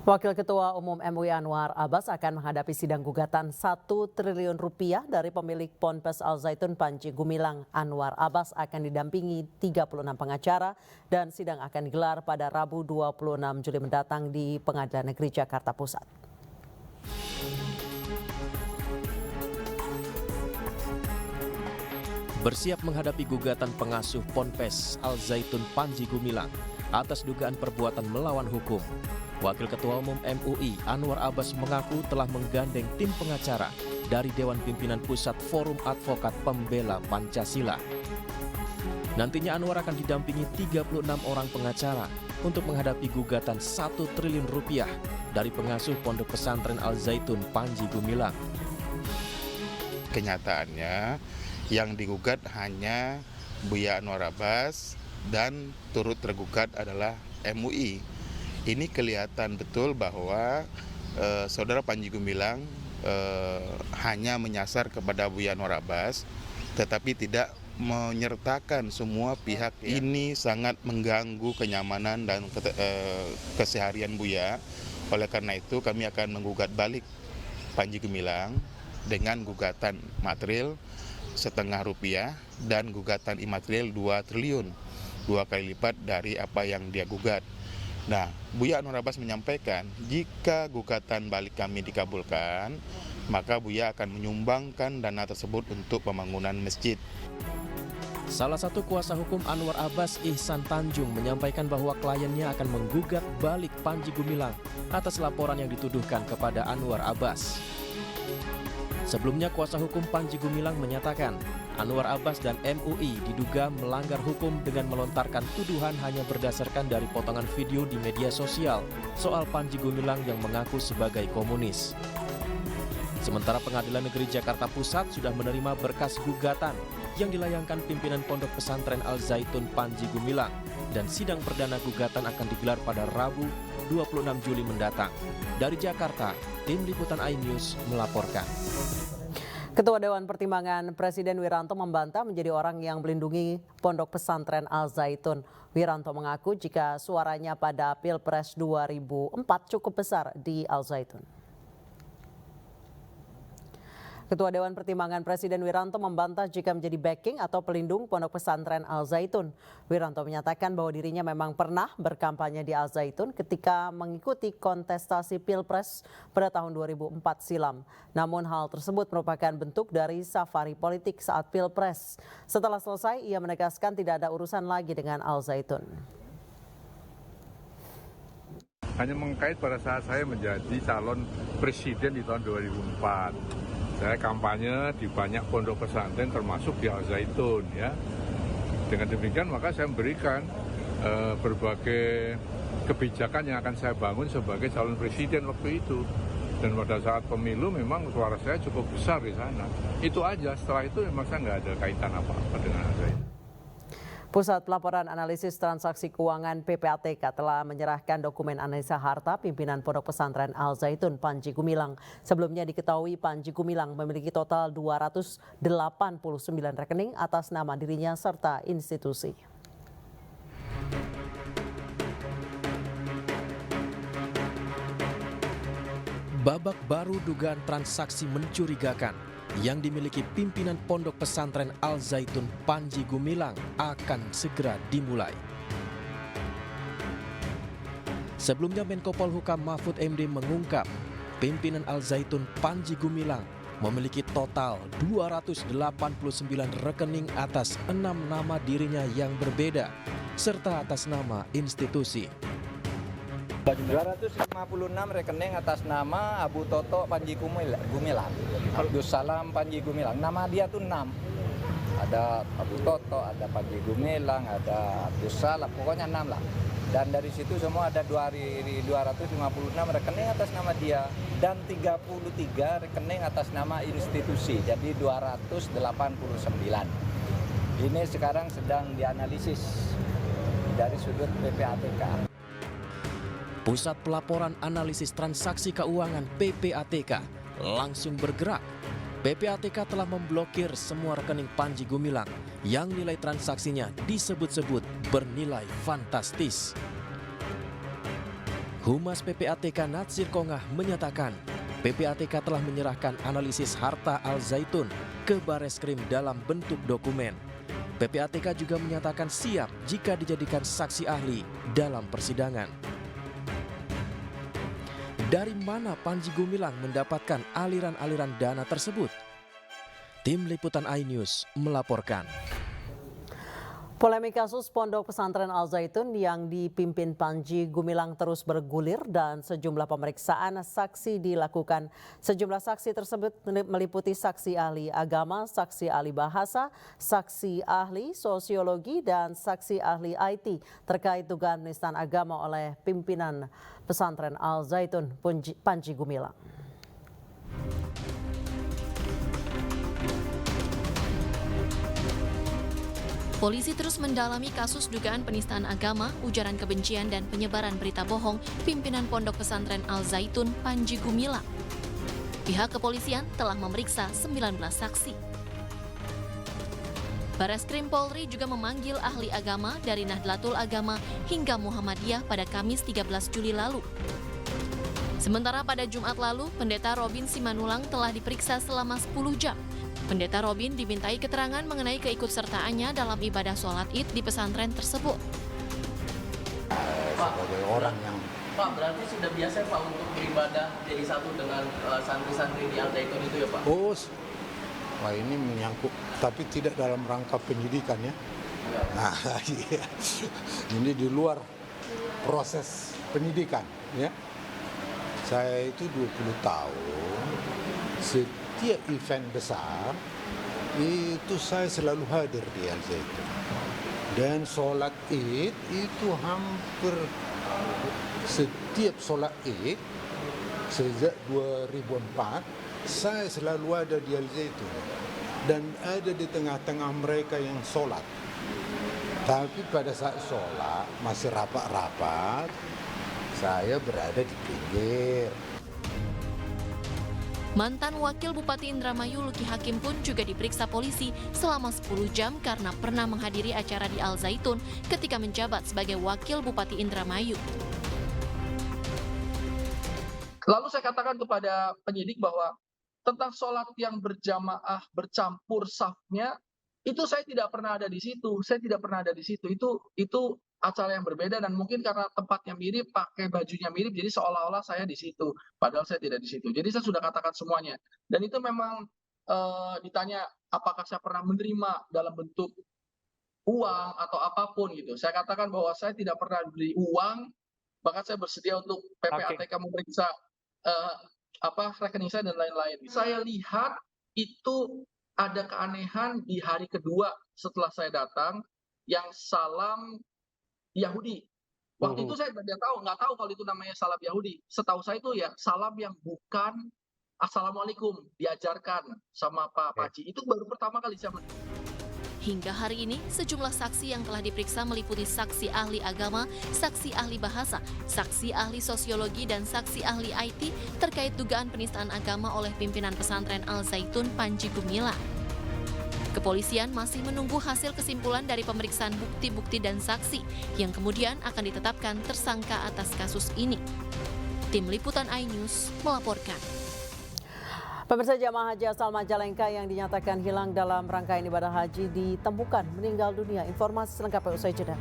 Wakil Ketua Umum MUI Anwar Abbas akan menghadapi sidang gugatan 1 triliun rupiah dari pemilik Ponpes Al Zaitun Panji Gumilang. Anwar Abbas akan didampingi 36 pengacara dan sidang akan digelar pada Rabu 26 Juli mendatang di Pengadilan Negeri Jakarta Pusat. Bersiap menghadapi gugatan pengasuh Ponpes Al Zaitun Panji Gumilang atas dugaan perbuatan melawan hukum. Wakil Ketua Umum MUI Anwar Abbas mengaku telah menggandeng tim pengacara dari Dewan Pimpinan Pusat Forum Advokat Pembela Pancasila. Nantinya Anwar akan didampingi 36 orang pengacara untuk menghadapi gugatan 1 triliun rupiah dari pengasuh Pondok Pesantren Al Zaitun Panji Gumilang. Kenyataannya yang digugat hanya Buya Anwar Abbas dan turut tergugat adalah MUI. Ini kelihatan betul bahwa saudara Panji Gumilang hanya menyasar kepada Buya Anwar Abbas, tetapi tidak menyertakan semua pihak. Ini sangat mengganggu kenyamanan dan keseharian Buya. Oleh karena itu kami akan menggugat balik Panji Gumilang dengan gugatan material Rp0,5 dan gugatan imaterial 2 triliun, 2 kali lipat dari apa yang dia gugat. Nah, Buya Anwar Abbas menyampaikan jika gugatan balik kami dikabulkan, maka Buya akan menyumbangkan dana tersebut untuk pembangunan masjid. Salah satu kuasa hukum Anwar Abbas, Ihsan Tanjung, menyampaikan bahwa kliennya akan menggugat balik Panji Gumilang atas laporan yang dituduhkan kepada Anwar Abbas. Sebelumnya, kuasa hukum Panji Gumilang menyatakan Anwar Abbas dan MUI diduga melanggar hukum dengan melontarkan tuduhan hanya berdasarkan dari potongan video di media sosial soal Panji Gumilang yang mengaku sebagai komunis. Sementara Pengadilan Negeri Jakarta Pusat sudah menerima berkas gugatan yang dilayangkan pimpinan Pondok Pesantren Al Zaitun Panji Gumilang dan sidang perdana gugatan akan digelar pada Rabu 26 Juli mendatang. Dari Jakarta, Tim Liputan iNews melaporkan. Ketua Dewan Pertimbangan Presiden Wiranto membantah menjadi orang yang melindungi Pondok Pesantren Al Zaitun. Wiranto mengaku jika suaranya pada Pilpres 2004 cukup besar di Al Zaitun. Ketua Dewan Pertimbangan Presiden Wiranto membantah jika menjadi backing atau pelindung Pondok Pesantren Al Zaitun. Wiranto menyatakan bahwa dirinya memang pernah berkampanye di Al Zaitun ketika mengikuti kontestasi Pilpres pada tahun 2004 silam. Namun hal tersebut merupakan bentuk dari safari politik saat Pilpres. Setelah selesai, ia menegaskan tidak ada urusan lagi dengan Al Zaitun. Hanya mengkait pada saat saya menjadi calon presiden di tahun 2004. Saya kampanye di banyak pondok pesantren termasuk di Al Zaitun ya. Dengan demikian maka saya memberikan berbagai kebijakan yang akan saya bangun sebagai calon presiden waktu itu. Dan pada saat pemilu memang suara saya cukup besar di sana. Itu aja, setelah itu memang saya nggak ada kaitan apa-apa dengan Al Zaitun. Pusat Pelaporan Analisis Transaksi Keuangan PPATK telah menyerahkan dokumen analisa harta pimpinan Pondok Pesantren Al Zaitun Panji Gumilang. Sebelumnya diketahui Panji Gumilang memiliki total 289 rekening atas nama dirinya serta institusi. Babak baru dugaan transaksi mencurigakan yang dimiliki pimpinan Pondok Pesantren Al Zaitun Panji Gumilang akan segera dimulai. Sebelumnya Menko Polhukam Mahfud MD mengungkap pimpinan Al Zaitun Panji Gumilang memiliki total 289 rekening atas 6 nama dirinya yang berbeda serta atas nama institusi. 256 rekening atas nama Abu Toto Panji Gumilang, Abdus Salam Panji Gumilang. Nama dia tuh 6. Ada Abu Toto, ada Panji Gumilang, ada Abdus Salam, pokoknya 6 lah. Dan dari situ semua ada 256 rekening atas nama dia dan 33 rekening atas nama institusi. Jadi 289. Ini sekarang sedang dianalisis dari sudut PPATK. Pusat Pelaporan Analisis Transaksi Keuangan PPATK langsung bergerak. PPATK telah memblokir semua rekening Panji Gumilang yang nilai transaksinya disebut-sebut bernilai fantastis. Humas PPATK Natsir Kongah menyatakan PPATK telah menyerahkan analisis harta Al Zaitun ke Bareskrim dalam bentuk dokumen. PPATK juga menyatakan siap jika dijadikan saksi ahli dalam persidangan. Dari mana Panji Gumilang mendapatkan aliran-aliran dana tersebut? Tim Liputan iNews melaporkan. Polemik kasus Pondok Pesantren Al Zaitun yang dipimpin Panji Gumilang terus bergulir dan sejumlah pemeriksaan saksi dilakukan. Sejumlah saksi tersebut meliputi saksi ahli agama, saksi ahli bahasa, saksi ahli sosiologi, dan saksi ahli IT terkait dugaan penistaan agama oleh pimpinan pesantren Al Zaitun, Panji Gumilang. Polisi terus mendalami kasus dugaan penistaan agama, ujaran kebencian, dan penyebaran berita bohong pimpinan Pondok Pesantren Al Zaitun, Panji Gumilang. Pihak kepolisian telah memeriksa 19 saksi. Bareskrim Polri juga memanggil ahli agama dari Nahdlatul Agama hingga Muhammadiyah pada Kamis 13 Juli lalu. Sementara pada Jumat lalu, Pendeta Robin Simanulang telah diperiksa selama 10 jam. Pendeta Robin dimintai keterangan mengenai keikutsertaannya dalam ibadah sholat Id di pesantren tersebut. Sebagai orang yang Pak, berarti sudah biasa Pak untuk beribadah jadi satu dengan santri-santri di Al Zaitun itu ya Pak? oh, wah ini menyangkut, tapi tidak dalam rangka penyidikan ya. Nah, iya. Ini di luar proses penyidikan ya. Saya itu 20 tahun, setiap event besar itu saya selalu hadir di Al Zaitun. Dan sholat Id itu hampir setiap sholat Id sejak 2004 saya selalu ada di Al Zaitun dan ada di tengah-tengah mereka yang sholat. Tapi pada saat sholat masih rapat-rapat, saya berada di pinggir. Mantan Wakil Bupati Indramayu Luki Hakim pun juga diperiksa polisi selama 10 jam karena pernah menghadiri acara di Al Zaitun ketika menjabat sebagai Wakil Bupati Indramayu. Lalu saya katakan kepada penyidik bahwa tentang sholat yang berjamaah bercampur safnya itu saya tidak pernah ada di situ. Saya tidak pernah ada di situ. Itu acara yang berbeda dan mungkin karena tempatnya mirip, pakai bajunya mirip, jadi seolah-olah saya di situ. Padahal saya tidak di situ. Jadi saya sudah katakan semuanya. Dan itu memang ditanya apakah saya pernah menerima dalam bentuk uang atau apapun gitu. Saya katakan bahwa saya tidak pernah beri uang, bahkan saya bersedia untuk PPATK memeriksa rekening saya dan lain-lain. Saya lihat itu ada keanehan di hari kedua setelah saya datang yang salam Yahudi. Waktu itu saya nggak tahu kalau itu namanya salam Yahudi. Setahu saya itu ya salam yang bukan Assalamualaikum diajarkan sama Pak Panji. Itu baru pertama kali saya. Hingga hari ini, sejumlah saksi yang telah diperiksa meliputi saksi ahli agama, saksi ahli bahasa, saksi ahli sosiologi, dan saksi ahli IT terkait dugaan penistaan agama oleh pimpinan pesantren Al Zaitun Panji Gumilang. Kepolisian masih menunggu hasil kesimpulan dari pemeriksaan bukti-bukti dan saksi yang kemudian akan ditetapkan tersangka atas kasus ini. Tim Liputan iNews melaporkan. Pemirsa, jamaah haji asal Majalengka yang dinyatakan hilang dalam rangkaian ibadah haji ditemukan meninggal dunia. Informasi selengkapnya usai jeda.